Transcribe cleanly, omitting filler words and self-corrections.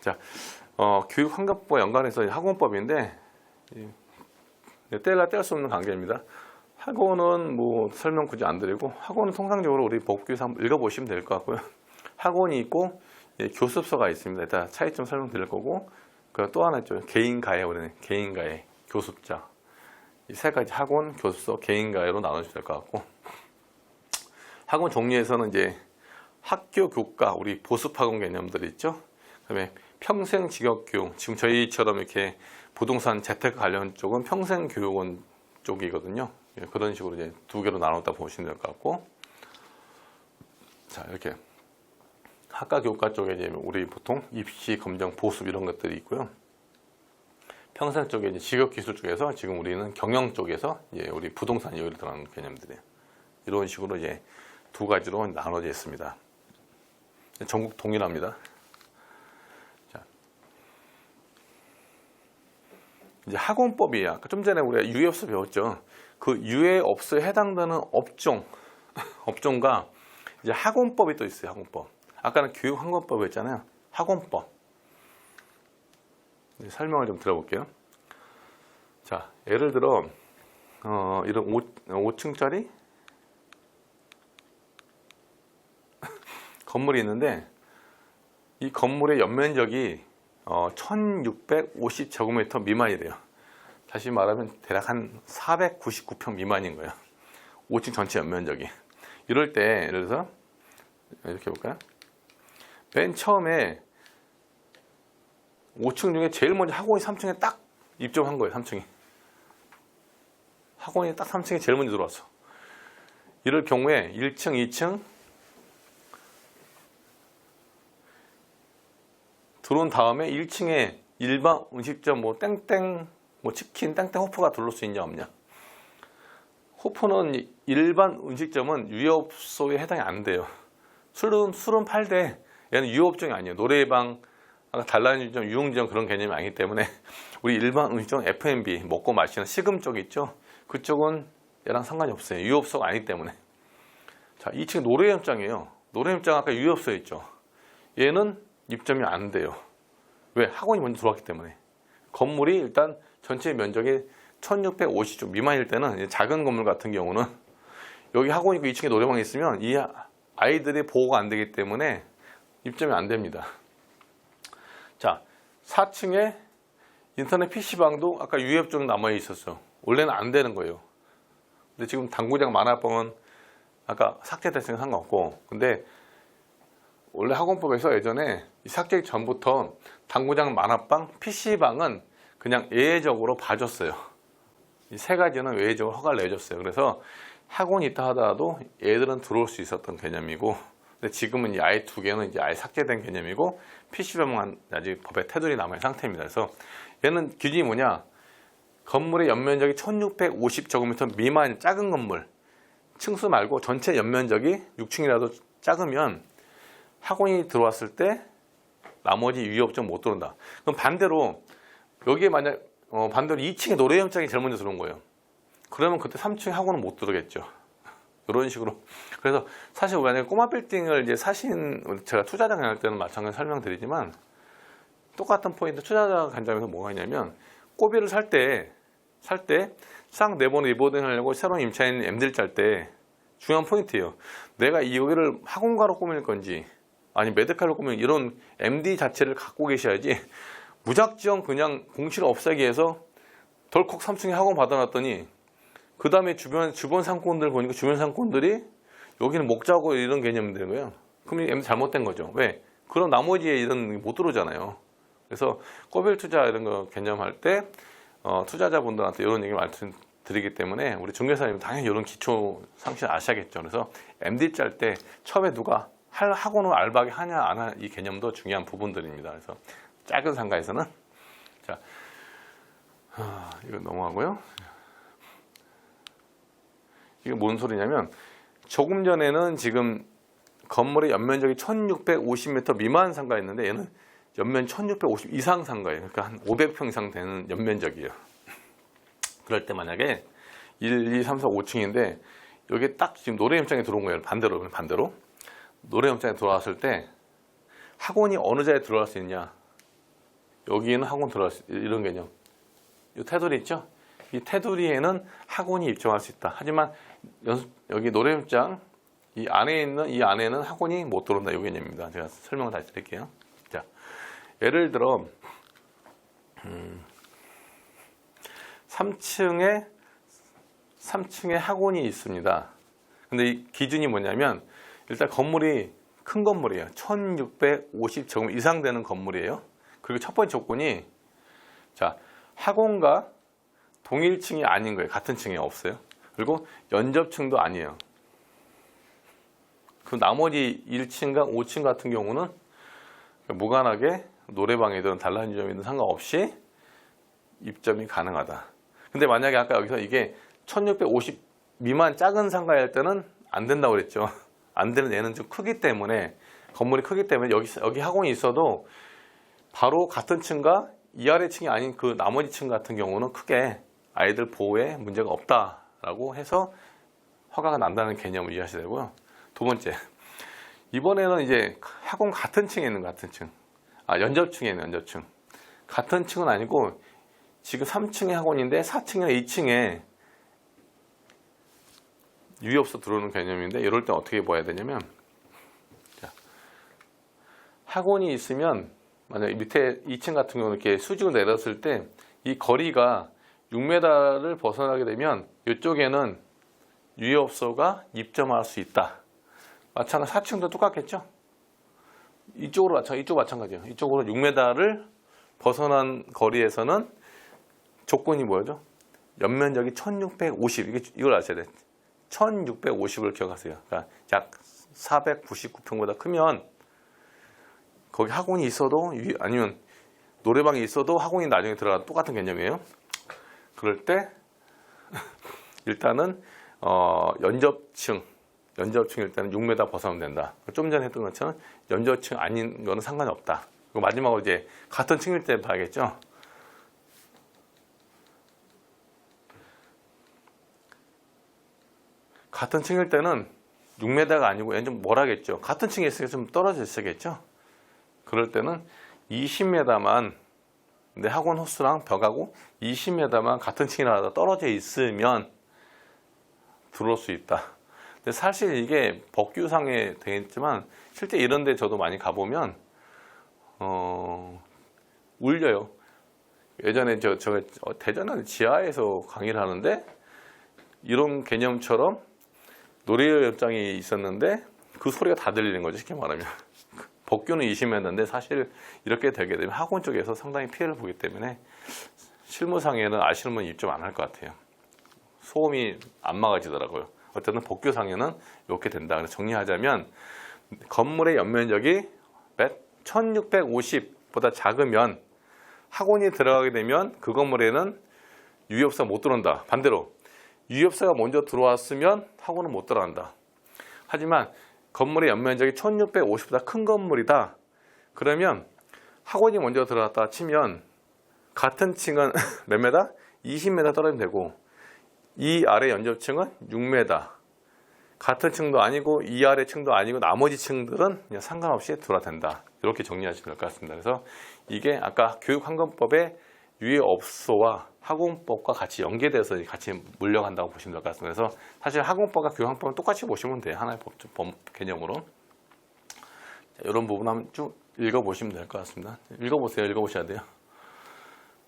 자, 교육환경법과 연관해서 학원법인데 뗄래야 뗄 수 없는 관계입니다. 학원은 뭐 설명 굳이 안 드리고, 학원은 통상적으로 우리 법규에서 한번 읽어보시면 될 것 같고요. 학원이 있고 교습소가 있습니다. 일단 차이점 설명드릴 거고, 또 하나 있죠. 개인가해, 우리는 개인가해, 교습자. 이 세 가지 학원, 교습소, 개인가해로 나눠주면 될 것 같고, 학원 종류에서는 이제 학교 교과, 우리 보습학원 개념들이 있죠. 그다음에 평생 직업교육, 지금 저희처럼 이렇게 부동산 재테크 관련 쪽은 평생교육원 쪽이거든요. 그런 식으로 이제 두 개로 나눴다 보시면 될 것 같고, 자, 이렇게 학과 교과 쪽에 이제 우리 보통 입시, 검정, 보습 이런 것들이 있고요. 평생 쪽에 이제 직업기술 쪽에서 지금 우리는 경영 쪽에서 이제 우리 부동산 여기로 들어가는 개념들이에요. 이런 식으로 이제 두 가지로 나눠져 있습니다. 전국 동일합니다. 자, 이제 학원법이 아까 좀 전에 우리가 유해업소 배웠죠. 그 유해업소에 해당되는 업종과 이제 학원법이 또 있어요. 학원법. 아까는 교육환경법이었잖아요. 학원법. 설명을 좀 들어볼게요. 자, 예를 들어 이런 5층짜리 건물이 있는데, 이 건물의 연면적이 1650제곱미터 미만이래요. 다시 말하면 대략 한 499평 미만인 거예요. 5층 전체 연면적이. 이럴 때 예를 들어서 이렇게 볼까요? 맨 처음에 5층 중에 제일 먼저 학원이 3층에 딱 입점한 거예요. 3층이. 학원이 딱 3층에 제일 먼저 들어왔어. 이럴 경우에 1층, 2층 들어온 다음에 1층에 일반 음식점 뭐 땡땡 뭐 치킨 땡땡 호프가 들어올 수 있냐 없냐. 호프는 일반 음식점은 유해업소에 해당이 안 돼요. 술은 팔되 얘는 유해업종이 아니에요. 노래방, 단란주점, 유흥점 그런 개념이 아니기 때문에 우리 일반 음식점 F&B 먹고 마시는 식음 쪽 있죠. 그쪽은 얘랑 상관이 없어요. 유해업소가 아니기 때문에. 자, 2층 노래연장이에요. 노래연장 아까 유해업소에 있죠. 얘는 입점이 안 돼요. 왜? 학원이 먼저 들어왔기 때문에. 건물이 일단 전체 면적이 1650쪽 미만일 때는, 작은 건물 같은 경우는 여기 학원이 있고 2층에 노래방이 있으면 이 아이들이 보호가 안 되기 때문에 입점이 안 됩니다. 자, 4층에 인터넷 PC방도 아까 유해업종 남아 있었어. 원래는 안 되는 거예요. 근데 지금 당구장 만화방은 아까 삭제됐으니까 상관없고, 근데 원래 학원법에서 예전에 삭제기 전부터 당구장, 만화방, PC방은 그냥 예외적으로 봐줬어요. 이 세 가지는 예외적으로 허가를 내줬어요. 그래서 학원이 있다 하더라도 얘들은 들어올 수 있었던 개념이고, 근데 지금은 아예 두 개는 이제 아예 삭제된 개념이고, PC방만 아직 법에 테두리 남아있는 상태입니다. 그래서 얘는 기준이 뭐냐? 건물의 연면적이 1650제곱미터 미만 작은 건물, 층수 말고 전체 연면적이 6층이라도 작으면 학원이 들어왔을 때 나머지 유해업종 못 들어온다. 그럼 반대로 여기에 만약 반대로 2층에 노래연장이 제일 먼저 들어온 거예요. 그러면 그때 3층 학원은 못 들어오겠죠. 이런 식으로. 그래서 사실 만약에 꼬마 빌딩을 이제 사신, 제가 투자자 강의할 때는 마찬가지로 설명드리지만, 똑같은 포인트 투자자 관점에서 뭐가 있냐면, 꼬비를 살 때 싹 내보내 리보딩 하려고 새로운 임차인 MD를 짤 때 중요한 포인트예요. 내가 여기를 학원가로 꾸밀 건지 아니 메디칼로 꾸밀, 이런 MD 자체를 갖고 계셔야지 무작정 그냥 공실을 없애기 위해서 덜컥 3층에 학원 받아놨더니 그 다음에 주변 상권들 보니까 주변 상권들이 여기는 목자고 이런 개념이 되는 거예요. 그럼 MD 잘못된 거죠. 왜? 그럼 나머지에 이런 못 들어오잖아요. 그래서 꼬빌 투자 이런 거 개념할 때 투자자분들한테 이런 얘기 말씀드리기 때문에 우리 중개사님 당연히 이런 기초 상식 아셔야겠죠. 그래서 MD 짤 때 처음에 누가 학원을 알바하게 하냐 안 하냐 이 개념도 중요한 부분들입니다. 그래서 작은 상가에서는 자 이거 넘어가고요. 이게 뭔 소리냐면 조금 전에는 지금 건물의 연면적이 1650m 미만 상가였는데 얘는 연면 1650 이상 상가예요. 그러니까 한 500평 이상 되는 연면적이에요. 그럴 때 만약에 1, 2, 3, 4, 5층인데 여기 딱 지금 노래연장에 들어온 거예요. 반대로 노래연장에 들어왔을 때 학원이 어느 자리에 들어갈 수 있냐, 여기는 학원 들어갈 수 있다. 이런 개념. 이 테두리 있죠? 이 테두리에는 학원이 입점할 수 있다. 하지만 여기 노래장 이 안에 있는 이 안에는 학원이 못 들어온다. 이 개념입니다. 제가 설명을 다시 드릴게요. 자, 예를 들어 3층에 학원이 있습니다. 근데 이 기준이 뭐냐면 일단 건물이 큰 건물이에요. 1650제곱 이상 되는 건물이에요. 그리고 첫 번째 조건이 자, 학원과 동일층이 아닌 거예요. 같은 층에 없어요. 그리고 연접층도 아니에요. 그 나머지 1층과 5층 같은 경우는 무관하게 노래방이든 단란주점이든 상관없이 입점이 가능하다. 근데 만약에 아까 여기서 이게 1650 미만 작은 상가일 때는 안 된다고 그랬죠. 안 되는 애는 좀 크기 때문에 건물이 크기 때문에 여기 학원이 있어도 바로 같은 층과 이 아래 층이 아닌 그 나머지 층 같은 경우는 크게 아이들 보호에 문제가 없다라고 해서 허가가 난다는 개념을 이해하셔야 되고요. 두 번째, 이번에는 이제 학원 같은 층에 있는 같은 층, 연접층에 있는 연접층. 같은 층은 아니고 지금 3층에 학원인데 4층이나 2층에 유의업소 들어오는 개념인데 이럴 때 어떻게 봐야 되냐면 자, 학원이 있으면 만약에 밑에 2층 같은 경우는 이렇게 수직으로 내렸을 때 이 거리가 6m를 벗어나게 되면 이쪽에는 유의업소가 입점할 수 있다. 마찬가지 4층도 똑같겠죠? 이쪽 마찬가지예요. 이쪽으로 6m를 벗어난 거리에서는 조건이 뭐죠? 연면적이 1650. 이걸 아셔야 돼요. 1650을 기억하세요. 그러니까 약 499평보다 크면 거기 학원이 있어도 아니면 노래방이 있어도 학원이 나중에 들어가도 똑같은 개념이에요. 그럴 때 일단은 연접층 일단은 6m 벗어나면 된다. 좀 전에 했던 것처럼 연접층 아닌 거는 상관이 없다. 그리고 마지막으로 이제 같은 층일 때 봐야겠죠. 같은 층일 때는 6m가 아니고 얘는 좀 뭐라겠죠. 같은 층에 있으니까 좀 떨어져 있어야겠죠. 그럴 때는 20m만 내 학원 호수랑 벽하고 20m만 같은 층이라도 떨어져 있으면 들어올 수 있다. 근데 사실 이게 법규상에 되어 있지만 실제 이런 데 저도 많이 가보면 울려요. 예전에 제가 대전에 지하에서 강의를 하는데 이런 개념처럼 노래연장이 있었는데 그 소리가 다 들리는 거죠. 쉽게 말하면. 법규는 20m인데 사실 이렇게 되게 되면 학원 쪽에서 상당히 피해를 보기 때문에 실무상에는 아시는 분 입점 안 할 것 같아요. 소음이 안 막아지더라고요. 어쨌든 법규상에는 이렇게 된다. 그래서 정리하자면 건물의 연면적이 1650보다 작으면 학원이 들어가게 되면 그 건물에는 유의업소가 못 들어온다. 반대로 유의업소가 먼저 들어왔으면 학원은 못 들어간다. 하지만 건물의 연면적이 1650보다 큰 건물이다. 그러면 학원이 먼저 들어갔다 치면 같은 층은 몇 메다? 20m 떨어지면 되고 이 아래 연접층은 6m. 같은 층도 아니고 이 아래 층도 아니고 나머지 층들은 그냥 상관없이 들어와도 된다. 이렇게 정리하시면 될 것 같습니다. 그래서 이게 아까 교육환경법의 유의업소와 학원법과 같이 연계돼서 같이 물려간다고 보시면 될 것 같습니다. 그래서 사실 학원법과 교육환경법은 똑같이 보시면 돼요. 하나의 법 개념으로. 자, 이런 부분 한번 쭉 읽어보시면 될 것 같습니다. 읽어보세요. 읽어보셔야 돼요.